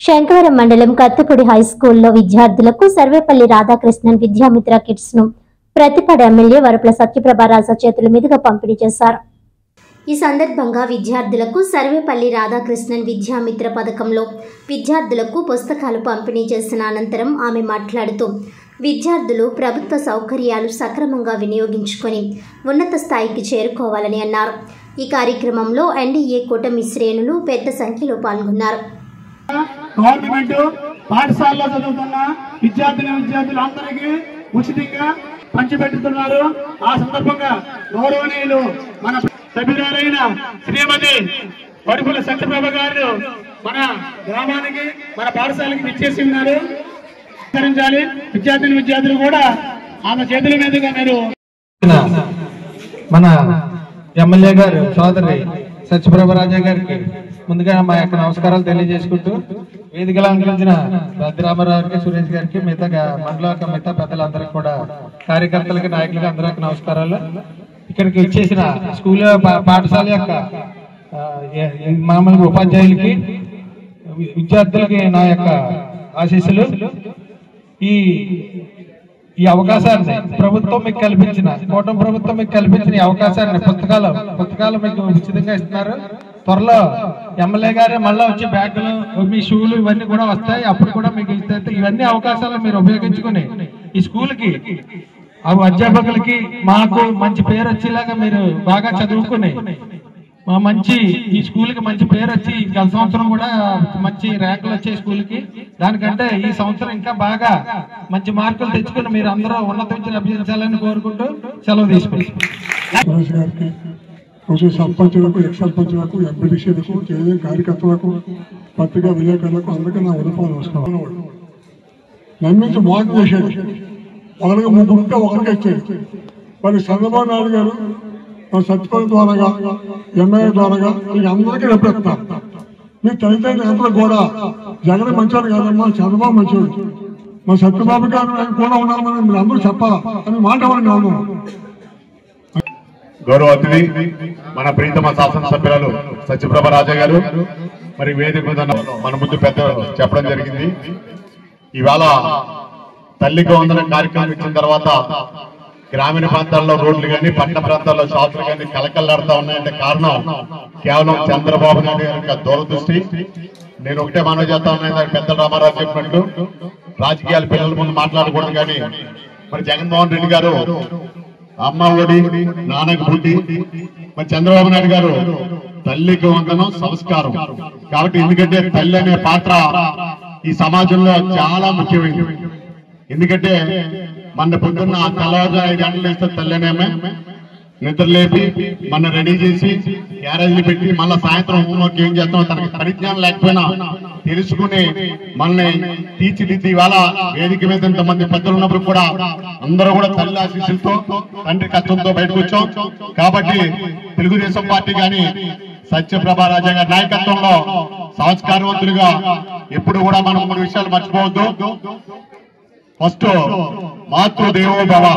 శంకవరం మండలం కత్తిపూడి హై స్కూల్లో విద్యార్థులకు సర్వేపల్లి రాధాకృష్ణన్ విద్యామిత్ర కిట్స్ ను ప్రతిపాడు ఎమ్మెల్యే వరపుల సత్యప్రభరాజ చేతుల మీదుగా పంపిణీ చేశారు. ఈ సందర్భంగా విద్యార్థులకు సర్వేపల్లి రాధాకృష్ణన్ విద్యామిత్ర పథకంలో విద్యార్థులకు పుస్తకాలు పంపిణీ చేసిన అనంతరం ఆమె మాట్లాడుతూ విద్యార్థులు ప్రభుత్వ సౌకర్యాలు సక్రమంగా వినియోగించుకొని ఉన్నత స్థాయికి చేరుకోవాలని అన్నారు. ఈ కార్యక్రమంలో ఎన్డీఏ కూటమి శ్రేణులు పెద్ద సంఖ్యలో పాల్గొన్నారు. గవర్నమెంట్ పాఠశాలలో చదువుతున్న విద్యార్థులందరికీ ఉచితంగా పంచిపెట్టుతున్నారు. ఆ సందర్భంగా గౌరవనీయులు మన సభ్యురాలైన శ్రీమతి వరపుల సత్యప్రభ గారు మన గ్రామానికి మన పాఠశాలకి విచ్చేసి ఉన్నారు. విద్యార్థులు కూడా ఆమె చేతుల మీదుగా మీరు మన ఎమ్మెల్యే గారు సోదరి సత్యప్రభరాజ గారికి ముందుగా మా యొక్క నమస్కారాలు తెలియజేసుకుంటూ వేదికలో అలంకరించిన రామరావు గారికి, సురేష్ గారికి, మిగతా మిగతా పెద్దలందరికీ కూడా కార్యకర్తలకి, నాయకులకి అందరికి నమస్కారాలు. ఇక్కడికి ఇచ్చేసిన స్కూల్ పాఠశాల యొక్క మామూలుగా ఉపాధ్యాయులకి, విద్యార్థులకి నా యొక్క ఆశీస్సులు. ఈ అవకాశాన్ని ప్రభుత్వం మీకు కల్పించిన, కూటమి ప్రభుత్వం మీకు కల్పించిన ఈ అవకాశాన్ని పుస్తకాలు మీకు ఉచితంగా ఇస్తున్నారు. త్వరలో ఎమ్మెల్యే గారే మళ్ళీ వచ్చి బ్యాగులు, మీ షూలు ఇవన్నీ కూడా వస్తాయి. అప్పుడు కూడా మీకు ఇస్తే ఇవన్నీ అవకాశాలు మీరు ఉపయోగించుకుని ఈ స్కూల్కి, అధ్యాపకులకి, మాకు మంచి పేరు వచ్చేలాగా మీరు బాగా చదువుకుని ఈ స్కూల్కి మంచి పేరు వచ్చి గత సంవత్సరం కూడా మంచి ర్యాంకులు వచ్చే స్కూల్కి, దానికంటే ఈ సంవత్సరం ఇంకా బాగా మంచి మార్కులు తెచ్చుకుని మీరు అందరూ ఉన్నత విద్యను అభ్యసించాలని కోరుకుంటూ సెలవు తీసుకుంటాం. సర్పంచులకు, ఎక్స్ సర్పంచులకు, ఎంపీటీసీలకు, కార్యకర్తలకు, పత్రికా విలేకరులకు అందరికీ నా ఉదయపాలు నమస్కారం. నమ్మించి మోసం చేశాడు. ఒకరికి ముగ్గురుంటే ఒకరికి ఇచ్చాడు. మరి చంద్రబాబు నాయుడు గారు సత్యపల్లి ద్వారాగా, ఎమ్మెల్యే ద్వారాగా మీకు అందరికీ రెప్పెత్తారు. మీ తల్లిదండ్రులు కూడా జగన్ మంచోడు కాదమ్మా, చంద్రబాబు మంచోడు, మా సత్యబాబు గారు కూడా ఉన్నారని మీరు అందరూ చెప్పాలా అని మాట ఉన్నాము. గౌరవ అతిథి మన ప్రీతమ శాసనసభ్యురాలు సత్యప్రభ రాజా గారు మరి వేదిక మీద మన ముందు పెద్ద చెప్పడం జరిగింది. ఇవాళ తల్లికి వందనం కార్యక్రమం ఇచ్చిన తర్వాత గ్రామీణ ప్రాంతాల్లో రోడ్లు కానీ, పట్టణ ప్రాంతాల్లో షాపులు కానీ కలకల్లాడుతూ ఉన్నాయంటే కారణం కేవలం చంద్రబాబు నాయుడు గారి యొక్క దూరదృష్టి. నేను ఒకటే మనవి చేస్తా ఉన్నాను, పెద్ద రామారావు చెప్పినట్టు రాజకీయాలు పిల్లల ముందు మాట్లాడకూడదు. కానీ మరి జగన్మోహన్ రెడ్డి గారు అమ్మ ఒడి, నాన్నకు బుద్ధి, మరి చంద్రబాబు నాయుడు గారు తల్లికి వందనం సంస్కారం. కాబట్టి ఎందుకంటే తల్లి అనే పాత్ర ఈ సమాజంలో చాలా ముఖ్యమైనది. ఎందుకంటే మన పొద్దున్న తెల్లవారు 5 గంటలు వేస్తే తల్లినేమే నిద్రలేపి మన రెడీ చేసి గ్యారేజ్లు పెట్టి మళ్ళీ సాయంత్రం హోంవర్క్ ఏం చేస్తామో తనకి పరిజ్ఞానం లేకపోయినా తెలుసుకుని మనల్ని తీర్చిదిద్ది ఇవాళ వేదిక మీద ఇంతమంది పెద్దలు ఉన్నప్పుడు కూడా అందరూ కూడా తల్లి ఆశీస్సులతో, తండ్రి కష్టంతో బయటకు వచ్చాం. కాబట్టి తెలుగుదేశం పార్టీ కానీ సత్యప్రభ రాజా గారి నాయకత్వంలో సంస్కారవంతులుగా ఎప్పుడు కూడా మనం 3 విషయాలు మర్చిపోవద్దు. ఫస్ట్ మాతృదేవో భవ.